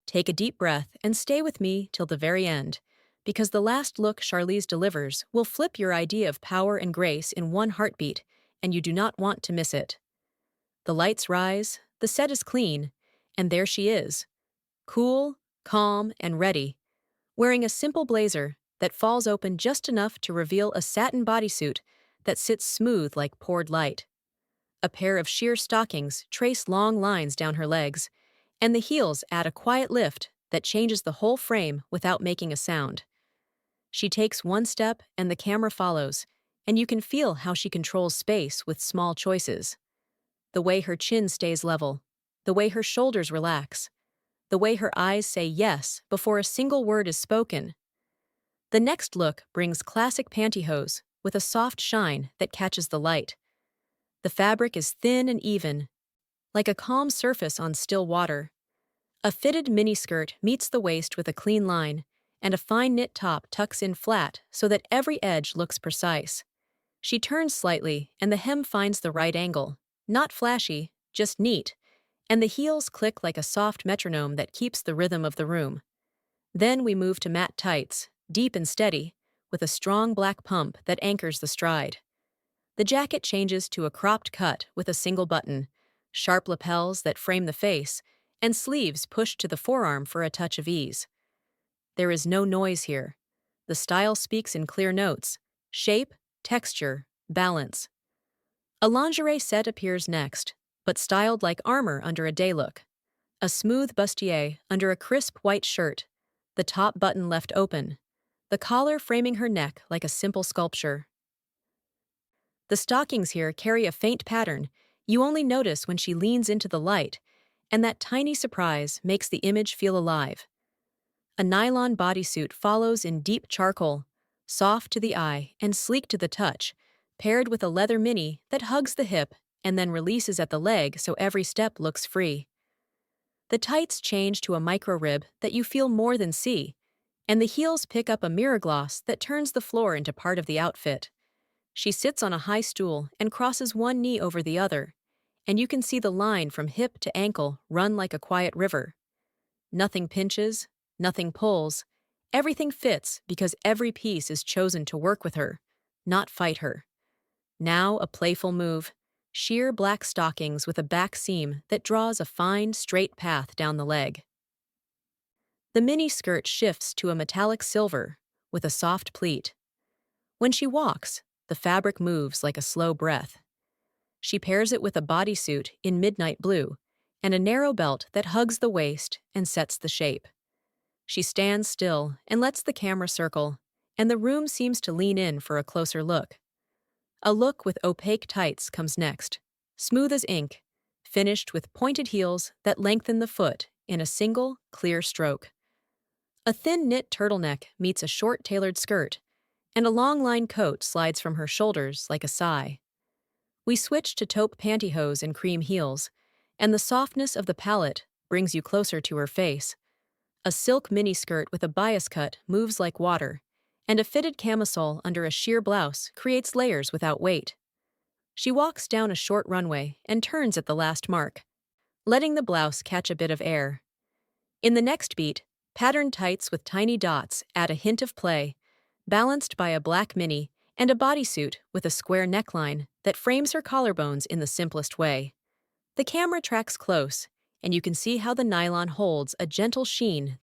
Take a deep breath and stay with me till the very end, because the last look Charlize delivers will flip your idea of power and grace in one heartbeat, and you do not want to miss it. The lights rise, the set is clean, and there she is, cool, calm, and ready, wearing a simple blazer that falls open just enough to reveal a satin bodysuit that sits smooth like poured light. A pair of sheer stockings trace long lines down her legs, and the heels add a quiet lift that changes the whole frame without making a sound. She takes one step and the camera follows, and you can feel how she controls space with small choices. The way her chin stays level, the way her shoulders relax, the way her eyes say yes before a single word is spoken. The next look brings classic pantyhose with a soft shine that catches the light. The fabric is thin and even, like a calm surface on still water. A fitted miniskirt meets the waist with a clean line, and a fine knit top tucks in flat so that every edge looks precise. She turns slightly, and the hem finds the right angle. Not flashy, just neat, and the heels click like a soft metronome that keeps the rhythm of the room. Then we move to matte tights, deep and steady, with a strong black pump that anchors the stride. The jacket changes to a cropped cut with a single button, sharp lapels that frame the face, and sleeves pushed to the forearm for a touch of ease. There is no noise here. The style speaks in clear notes: shape, texture, balance. A lingerie set appears next, but styled like armor under a day look. A smooth bustier under a crisp white shirt, the top button left open, the collar framing her neck like a simple sculpture. The stockings here carry a faint pattern you only notice when she leans into the light, and that tiny surprise makes the image feel alive. A nylon bodysuit follows in deep charcoal, soft to the eye and sleek to the touch, paired with a leather mini that hugs the hip and then releases at the leg so every step looks free. The tights change to a micro rib that you feel more than see, and the heels pick up a mirror gloss that turns the floor into part of the outfit. She sits on a high stool and crosses one knee over the other, and you can see the line from hip to ankle run like a quiet river. Nothing pinches, nothing pulls, everything fits because every piece is chosen to work with her, not fight her. Now a playful move, sheer black stockings with a back seam that draws a fine, straight path down the leg. The mini skirt shifts to a metallic silver with a soft pleat. When she walks, the fabric moves like a slow breath. She pairs it with a bodysuit in midnight blue and a narrow belt that hugs the waist and sets the shape. She stands still and lets the camera circle, and the room seems to lean in for a closer look. A look with opaque tights comes next, smooth as ink, finished with pointed heels that lengthen the foot in a single, clear stroke. A thin knit turtleneck meets a short tailored skirt, and a long line coat slides from her shoulders like a sigh. We switch to taupe pantyhose and cream heels, and the softness of the palette brings you closer to her face. A silk miniskirt with a bias cut moves like water, and a fitted camisole under a sheer blouse creates layers without weight. She walks down a short runway and turns at the last mark, letting the blouse catch a bit of air. In the next beat, patterned tights with tiny dots add a hint of play, balanced by a black mini and a bodysuit with a square neckline that frames her collarbones in the simplest way. The camera tracks close, and you can see how the nylon holds a gentle sheen